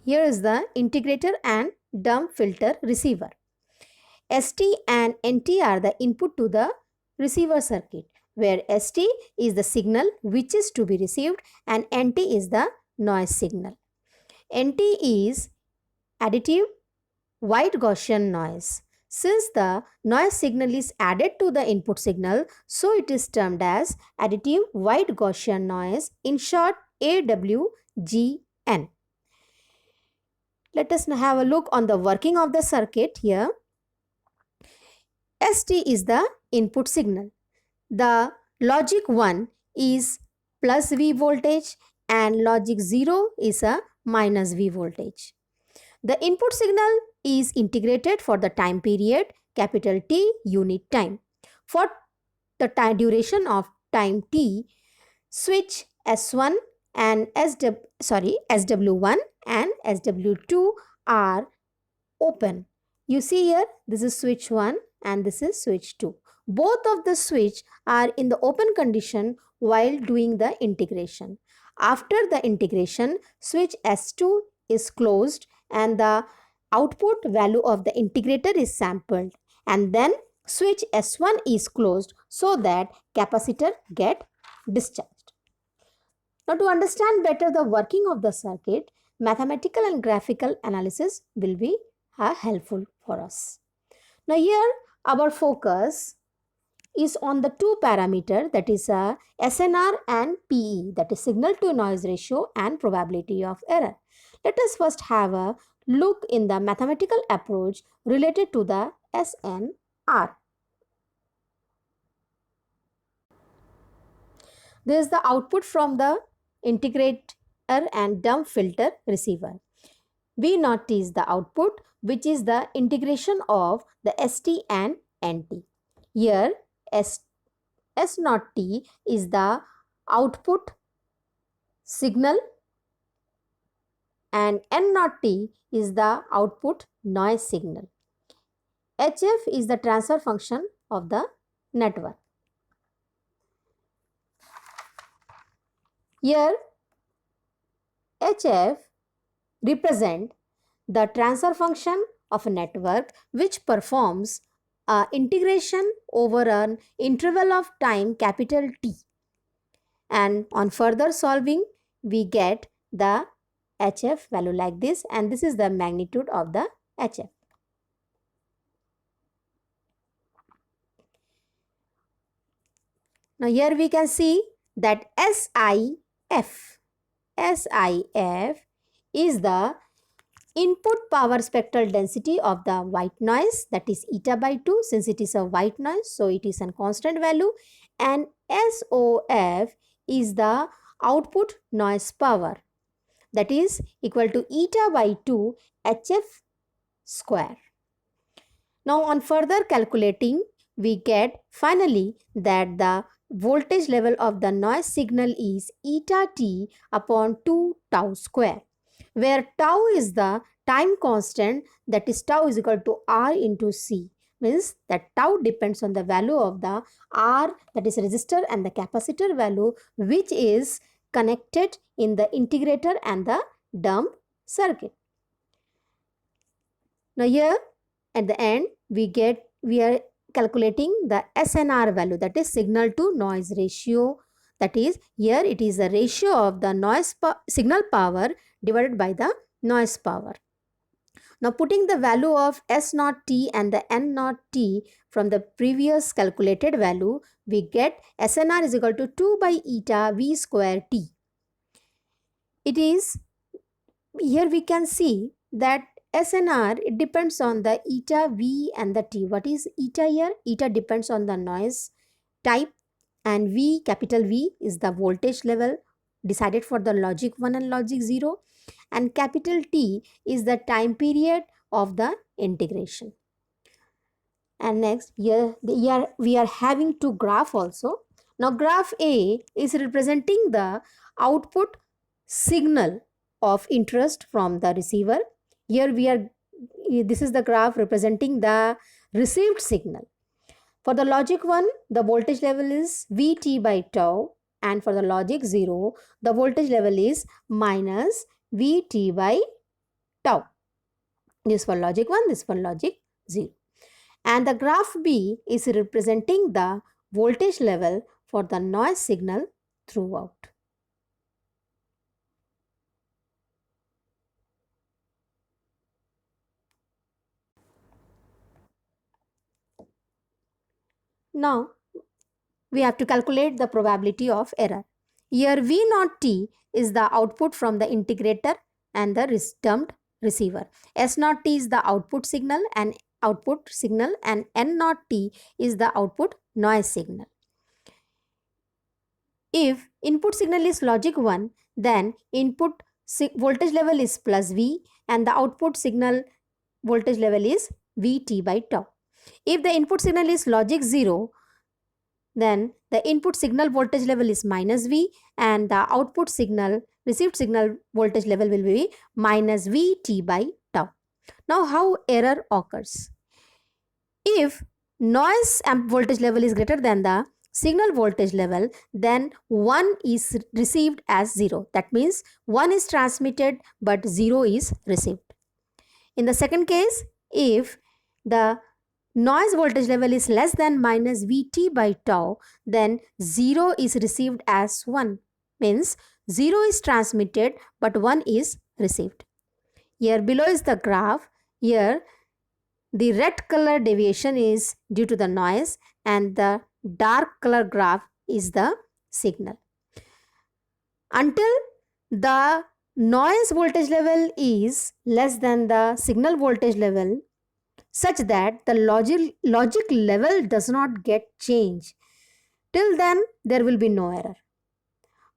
Here is the integrator and dump filter receiver. ST and NT are the input to the receiver circuit, where ST is the signal which is to be received and NT is the noise signal. NT is additive white Gaussian noise. Since the noise signal is added to the input signal, so it is termed as additive white Gaussian noise, in short AWGN. Let us now have a look on the working of the circuit here. ST is the input signal. The logic 1 is plus V voltage and logic 0 is a minus V voltage. The input signal is integrated for the time period capital T unit time. For the time duration of time T, switch S1 and SW1 and SW2 are open. You see here, this is switch 1 and this is switch 2. Both of the switch are in the open condition while doing the integration. After the integration, switch S2 is closed and the output value of the integrator is sampled, and then switch S1 is closed so that capacitor get discharged. Now, to understand better the working of the circuit, mathematical and graphical analysis will be helpful for us. Now, here our focus is on the two parameter, that is SNR and PE, that is signal to noise ratio and probability of error. Let us first have a look in the mathematical approach related to the SNR. This is the output from the integrator and dump filter receiver. V naught is the output, which is the integration of the ST and NT. Here S naught T is the output signal and N naught T is the output noise signal. HF is the transfer function of the network. Here HF represent the transfer function of a network which performs integration over an interval of time capital T, and on further solving we get the HF value like this, and this is the magnitude of the HF. Now here we can see that SIF is the input power spectral density of the white noise, that is eta by 2. Since it is a white noise, so it is a constant value, and SOF is the output noise power, that is equal to eta by 2 HF square. Now on further calculating, we get finally that the voltage level of the noise signal is eta t upon 2 tau square, where tau is the time constant, that is tau is equal to R into C, means that tau depends on the value of the R, that is resistor, and the capacitor value which is connected in the integrator and the dump circuit. Now here at the end we are calculating the SNR value, that is signal to noise ratio, that is here it is the ratio of the signal power divided by the noise power. Now putting the value of S naught T and the N naught T from the previous calculated value, we get SNR is equal to 2 by eta V square T. It is, here we can see that SNR, it depends on the eta V and the T. What is eta here? Eta depends on the noise type, and V, capital V, is the voltage level decided for the logic 1 and logic 0, and capital T is the time period of the integration. And next here we are having two graph also. Now graph A is representing the output signal of interest from the receiver. Here this is the graph representing the received signal. For the logic 1, the voltage level is Vt by tau, and for the logic 0, the voltage level is minus Vt by tau. This for logic 1, this for logic 0. And the graph B is representing the voltage level for the noise signal throughout. Now, we have to calculate the probability of error. Here V naught T is the output from the integrator and the termed receiver. S naught T is the output signal and N naught T is the output noise signal. If input signal is logic 1, then input voltage level is plus V and the output signal voltage level is Vt by tau. If the input signal is logic 0, then the input signal voltage level is minus V and the output signal, received signal voltage level will be minus Vt by tau. Now how error occurs? If noise amp voltage level is greater than the signal voltage level, then 1 is received as 0. That means 1 is transmitted but 0 is received. In the second case, if the noise voltage level is less than minus Vt by tau, then 0 is received as 1. Means 0 is transmitted but 1 is received. Here below is the graph. Here the red color deviation is due to the noise and the dark color graph is the signal. Until the noise voltage level is less than the signal voltage level, such that the logic level does not get changed, till then there will be no error.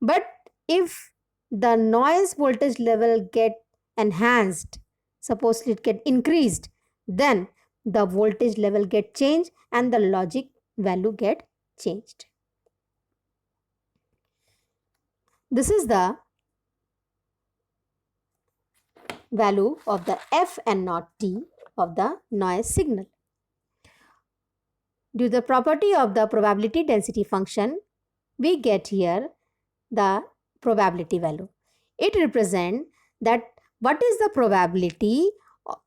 But if the noise voltage level get enhanced, suppose it get increased, then the voltage level get changed and the logic value get changed. This is the value of the F and not T of the noise signal. Due to the property of the probability density function, we get here the probability value. It represents that what is the probability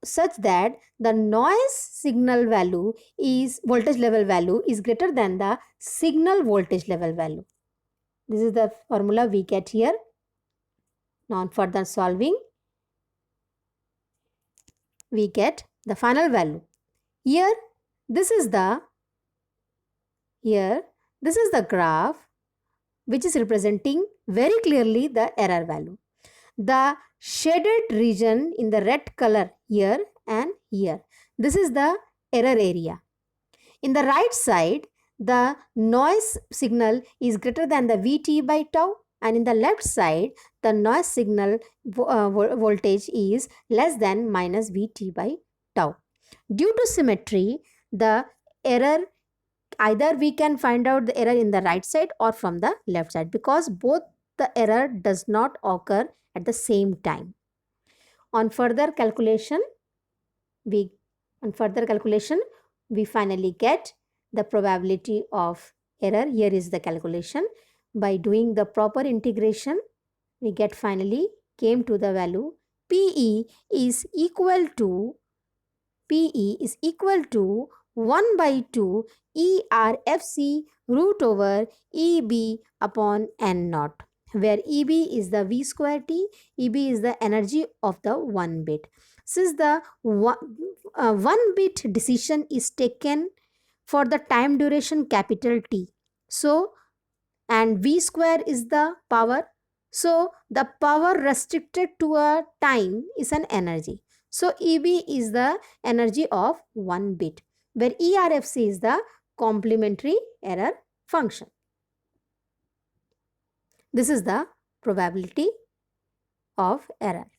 such that the noise signal value is voltage level value is greater than the signal voltage level value. This is the formula we get here. Now further solving, we get the final value. Here this is the graph which is representing very clearly the error value. The shaded region in the red color here and here, this is the error area. In the right side, the noise signal is greater than the Vt by tau, and in the left side, the noise signal voltage is less than minus Vt by tau. Due to symmetry, the error, either we can find out the error in the right side or from the left side, because both the error does not occur at the same time. On further calculation, we finally get the probability of error. Here is the calculation. By doing the proper integration, we get finally came to the value PE is equal to 1 by 2 ERFC root over EB upon N naught, where EB is the V square T, EB is the energy of the 1 bit. Since the 1 bit decision is taken for the time duration capital T, so and V square is the power, so the power restricted to a time is an energy. So EB is the energy of 1 bit, where ERFC is the complementary error function. This is the probability of error.